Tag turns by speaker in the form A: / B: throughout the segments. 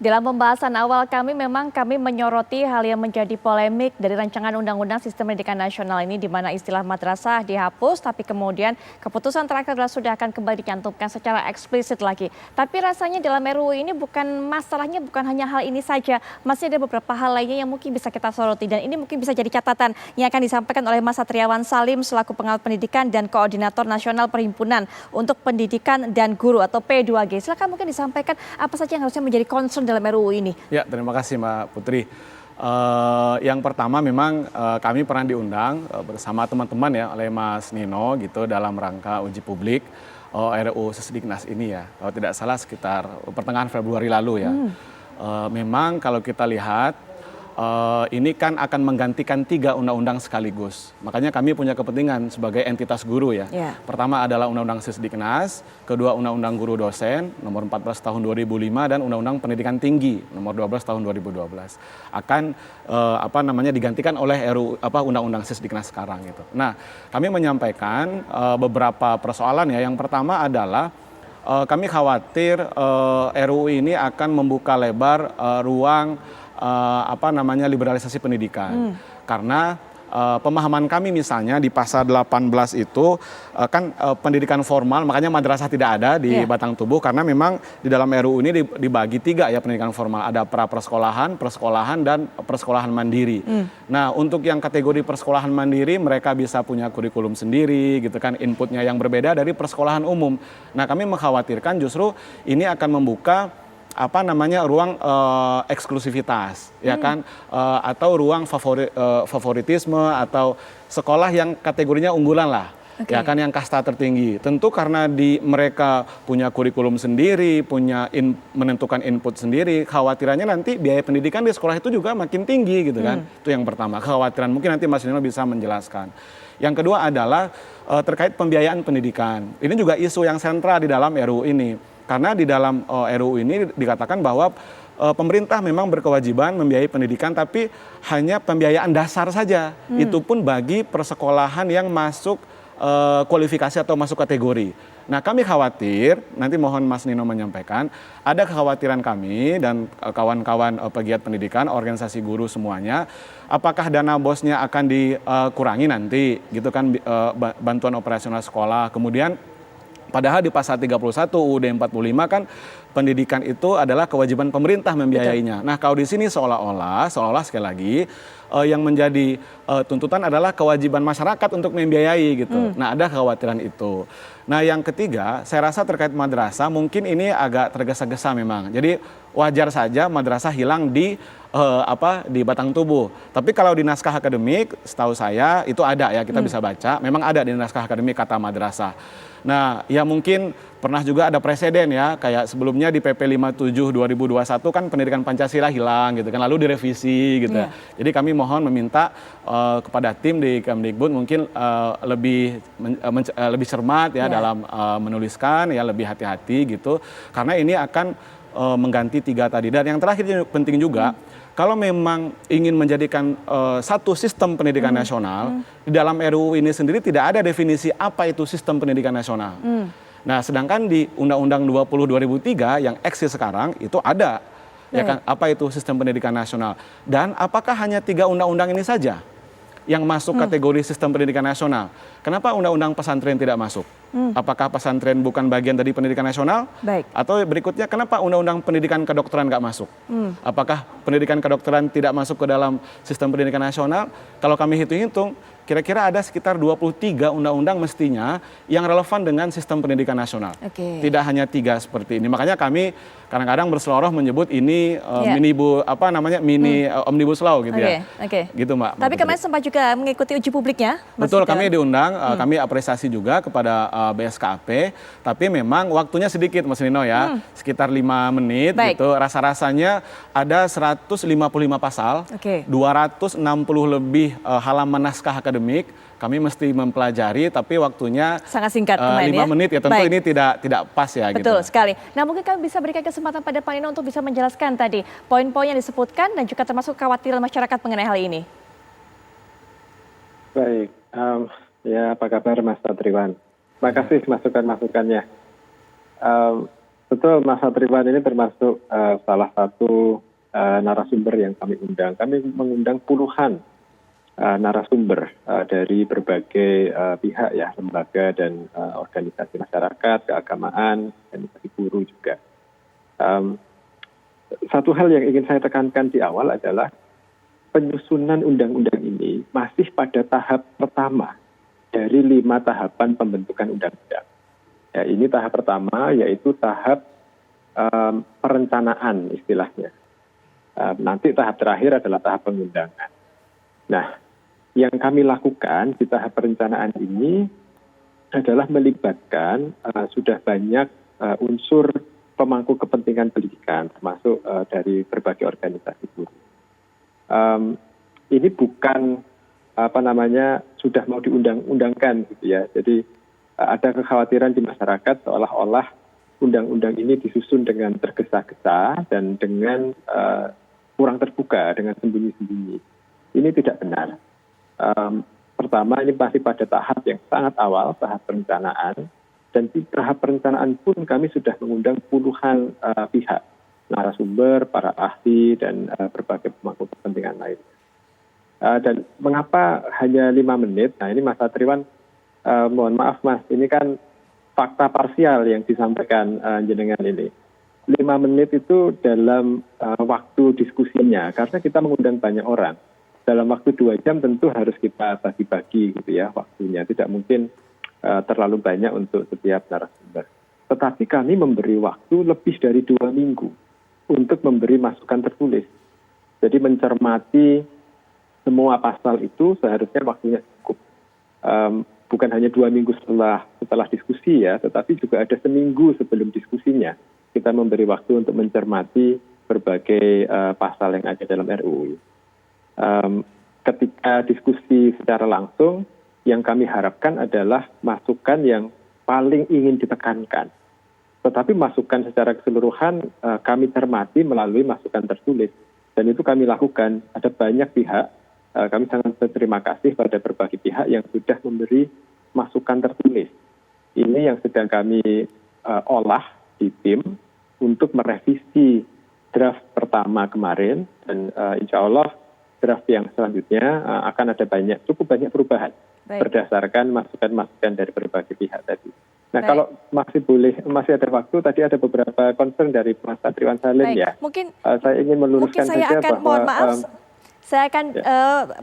A: Dalam pembahasan awal kami menyoroti hal yang menjadi polemik dari rancangan Undang-Undang Sistem Pendidikan Nasional ini, di mana istilah madrasah dihapus, tapi kemudian keputusan terakhir adalah sudah akan kembali dicantumkan secara eksplisit lagi. Tapi rasanya dalam RUU ini masalahnya bukan hanya hal ini saja, masih ada beberapa hal lainnya yang mungkin bisa kita soroti, dan ini mungkin bisa jadi catatan yang akan disampaikan oleh Mas Satriawan Salim selaku Pengamat Pendidikan dan Koordinator Nasional Perhimpunan untuk Pendidikan dan Guru atau P2G. Silakan mungkin disampaikan apa saja yang harusnya menjadi concern dalam RUU ini.
B: Ya, terima kasih Mbak Putri. Yang pertama memang kami pernah diundang bersama teman-teman ya oleh Mas Nino gitu dalam rangka uji publik RUU Sesdiknas ini ya. Kalau tidak salah sekitar pertengahan Februari lalu ya. Memang kalau kita lihat ini kan akan menggantikan 3 undang-undang sekaligus. Makanya kami punya kepentingan sebagai entitas guru ya. Pertama adalah Undang-Undang Sesdiknas, kedua Undang-Undang Guru Dosen nomor 14 tahun 2005 dan Undang-Undang Pendidikan Tinggi nomor 12 tahun 2012 akan digantikan oleh Undang-Undang Sesdiknas sekarang gitu. Nah, kami menyampaikan beberapa persoalan ya. Yang pertama adalah kami khawatir RUU ini akan membuka lebar ruang liberalisasi pendidikan. Karena pemahaman kami misalnya di pasal 18 itu kan pendidikan formal, makanya madrasah tidak ada di batang tubuh karena memang di dalam RUU ini dibagi 3 ya pendidikan formal. Ada prapersekolahan, persekolahan dan persekolahan mandiri. Nah, untuk yang kategori persekolahan mandiri mereka bisa punya kurikulum sendiri gitu kan, inputnya yang berbeda dari persekolahan umum. Nah, kami mengkhawatirkan justru ini akan membuka ruang eksklusivitas ya kan, atau ruang favoritisme atau sekolah yang kategorinya unggulan lah. Ya kan, yang kasta tertinggi. Tentu karena mereka punya kurikulum sendiri, menentukan input sendiri, khawatirannya nanti biaya pendidikan di sekolah itu juga makin tinggi gitu kan. Itu yang pertama, kekhawatiran. Mungkin nanti Mas Nino bisa menjelaskan. Yang kedua adalah terkait pembiayaan pendidikan. Ini juga isu yang sentral di dalam RUU ini. Karena di dalam RUU ini dikatakan bahwa pemerintah memang berkewajiban membiayai pendidikan, tapi hanya pembiayaan dasar saja. Itu pun bagi persekolahan yang masuk kualifikasi atau masuk kategori. Nah, kami khawatir, nanti mohon Mas Nino menyampaikan, ada kekhawatiran kami dan kawan-kawan pegiat pendidikan, organisasi guru semuanya, apakah dana bosnya akan dikurangi nanti, gitu kan, bantuan operasional sekolah, kemudian padahal di pasal 31 UUD 45 kan pendidikan itu adalah kewajiban pemerintah membiayainya. Nah, kalau di sini seolah-olah sekali lagi yang menjadi tuntutan adalah kewajiban masyarakat untuk membiayai gitu. Nah, ada kekhawatiran itu. Nah, yang ketiga, saya rasa terkait madrasah mungkin ini agak tergesa-gesa memang. Jadi wajar saja madrasah hilang di batang tubuh. Tapi kalau di naskah akademik, setahu saya itu ada ya, kita bisa baca. Memang ada di naskah akademik kata madrasah. Nah, ya mungkin pernah juga ada presiden ya, kayak sebelumnya di PP 57 2021 kan pendidikan Pancasila hilang gitu kan, lalu direvisi gitu. Jadi kami mohon meminta kepada tim di Kemdikbud mungkin lebih cermat ya dalam menuliskan ya, lebih hati-hati gitu. Karena ini akan mengganti 3 tadi. Dan yang terakhir penting juga, kalau memang ingin menjadikan satu sistem pendidikan nasional, di dalam RUU ini sendiri tidak ada definisi apa itu sistem pendidikan nasional. Nah, sedangkan di Undang-Undang 20 2003 yang eksis sekarang itu ada, ya kan, apa itu sistem pendidikan nasional. Dan apakah hanya 3 undang-undang ini saja yang masuk kategori sistem pendidikan nasional? Kenapa Undang-Undang Pesantren tidak masuk? Apakah pesantren bukan bagian dari pendidikan nasional? Atau berikutnya, kenapa Undang-Undang Pendidikan Kedokteran nggak masuk? Apakah pendidikan kedokteran tidak masuk ke dalam sistem pendidikan nasional? Kalau kami hitung-hitung, kira-kira ada sekitar 23 undang-undang mestinya yang relevan dengan sistem pendidikan nasional. Tidak hanya 3 seperti ini. Makanya kami kadang-kadang berseloroh menyebut ini mini omnibus law gitu ya. Gitu, Mbak.
A: Tapi kemarin sempat juga mengikuti uji publiknya.
B: Betul, kami diundang, kami apresiasi juga kepada BSKAP, tapi memang waktunya sedikit Mas Nino ya, sekitar 5 menit gitu. Rasa-rasanya ada 155 pasal, 260 lebih halaman naskah akademik. Kami mesti mempelajari, tapi waktunya
A: sangat singkat
B: 5 menit ya, tentu ini tidak pas ya.
A: Betul
B: gitu.
A: sekali. Nah, mungkin kami bisa berikan kesempatan pada Pak Nino untuk bisa menjelaskan tadi poin-poin yang disebutkan dan juga termasuk kekhawatiran masyarakat mengenai hal ini.
C: Baik, ya apa kabar Mas Satriwan? Terima kasih masukan-masukannya. Betul, Mas Satriwan ini termasuk salah satu narasumber yang kami undang. Kami mengundang puluhan narasumber dari berbagai pihak ya, lembaga dan organisasi masyarakat, keagamaan, organisasi buruh juga. Satu hal yang ingin saya tekankan di awal adalah penyusunan undang-undang ini masih pada tahap pertama dari 5 tahapan pembentukan undang-undang. Ya, ini tahap pertama yaitu tahap perencanaan istilahnya. Nanti tahap terakhir adalah tahap pengundangan. Nah, yang kami lakukan di tahap perencanaan ini adalah melibatkan sudah banyak unsur pemangku kepentingan pendidikan, termasuk dari berbagai organisasi buruh. Ini bukan sudah mau diundang-undangkan gitu ya. Jadi ada kekhawatiran di masyarakat seolah-olah undang-undang ini disusun dengan tergesa-gesa dan dengan kurang terbuka, dengan sembunyi-sembunyi. Ini tidak benar. Pertama, ini masih pada tahap yang sangat awal, tahap perencanaan. Dan di tahap perencanaan pun kami sudah mengundang puluhan pihak, narasumber, para ahli, dan berbagai pemangku kepentingan lainnya. Dan mengapa hanya 5 menit? Nah, ini Mas Satriwan, mohon maaf Mas, ini kan fakta parsial yang disampaikan jenengan ini. 5 menit itu dalam waktu diskusinya, karena kita mengundang banyak orang. Dalam waktu 2 jam tentu harus kita bagi-bagi gitu ya waktunya. Tidak mungkin terlalu banyak untuk setiap narasumber. Tetapi kami memberi waktu lebih dari 2 minggu untuk memberi masukan tertulis. Jadi mencermati semua pasal itu seharusnya waktunya cukup. Bukan hanya 2 minggu setelah diskusi ya, tetapi juga ada seminggu sebelum diskusinya. Kita memberi waktu untuk mencermati berbagai pasal yang ada dalam RUU. Ketika diskusi secara langsung, yang kami harapkan adalah masukan yang paling ingin ditekankan. Tetapi masukan secara keseluruhan kami cermati melalui masukan tertulis. Dan itu kami lakukan. Ada banyak pihak, kami sangat berterima kasih pada berbagai pihak yang sudah memberi masukan tertulis. Ini yang sedang kami olah di tim untuk merevisi draft pertama kemarin. Dan insya Allah draft yang selanjutnya akan ada cukup banyak perubahan. Baik. Berdasarkan masukan-masukan dari berbagai pihak tadi. Nah, baik. Kalau masih ada waktu, tadi ada beberapa concern dari Mas Satriwan Salim ya.
A: Mungkin
C: saya ingin meluruskan saja bahwa
A: mohon maaf, saya akan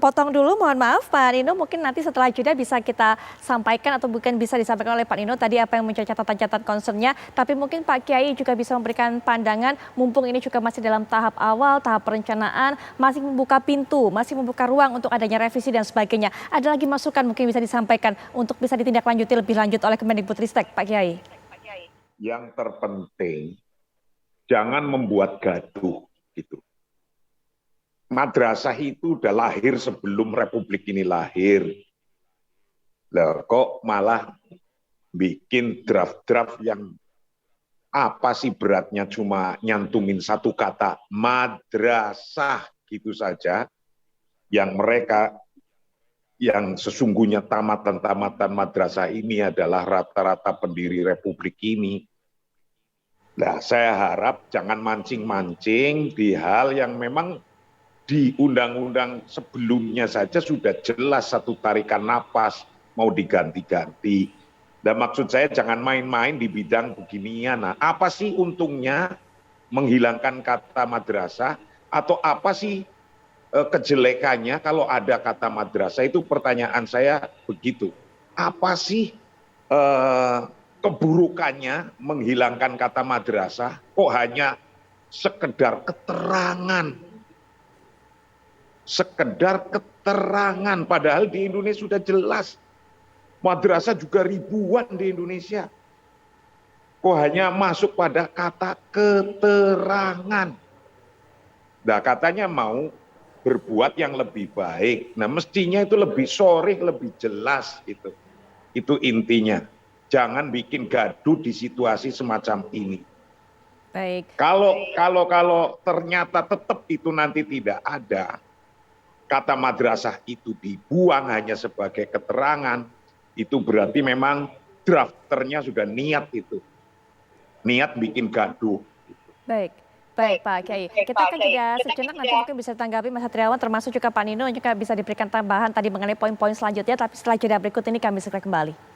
A: potong dulu, mohon maaf Pak Nino, mungkin nanti setelah jeda bisa kita sampaikan atau mungkin bisa disampaikan oleh Pak Nino tadi apa yang menjadi catatan-catatan concernnya, tapi mungkin Pak Kiai juga bisa memberikan pandangan, mumpung ini juga masih dalam tahap awal, tahap perencanaan, masih membuka pintu, masih membuka ruang untuk adanya revisi dan sebagainya. Ada lagi masukan mungkin bisa disampaikan untuk bisa ditindaklanjuti lebih lanjut oleh Kemendikbudristek, Pak Kiai.
D: Yang terpenting, jangan membuat gaduh gitu. Madrasah itu udah lahir sebelum Republik ini lahir. Lah kok malah bikin draft-draft yang apa sih beratnya cuma nyantumin satu kata madrasah gitu saja, yang mereka yang sesungguhnya tamatan-tamatan madrasah ini adalah rata-rata pendiri Republik ini. Nah, saya harap jangan mancing-mancing di hal yang memang di undang-undang sebelumnya saja sudah jelas satu tarikan napas mau diganti-ganti. Dan maksud saya jangan main-main di bidang beginian. Nah, apa sih untungnya menghilangkan kata madrasah atau apa sih kejelekannya kalau ada kata madrasah? Itu pertanyaan saya begitu. Apa sih keburukannya menghilangkan kata madrasah? Kok hanya sekedar keterangan? Sekedar keterangan, padahal di Indonesia sudah jelas. Madrasah juga ribuan di Indonesia. Kok hanya masuk pada kata keterangan? Nah, katanya mau berbuat yang lebih baik. Nah, mestinya itu lebih sorih, lebih jelas gitu. Itu intinya. Jangan bikin gaduh di situasi semacam ini.
A: Baik.
D: Kalau ternyata tetap itu nanti tidak ada, kata madrasah itu dibuang hanya sebagai keterangan, itu berarti memang drafternya sudah niat itu. niat bikin gaduh.
A: Baik. Baik Pak Kiai, kita akan jeda sejenak, nanti mungkin bisa ditanggapi Mas Satriawan, termasuk juga Pak Nino, juga bisa diberikan tambahan tadi mengenai poin-poin selanjutnya, tapi setelah jeda berikut ini kami segera kembali.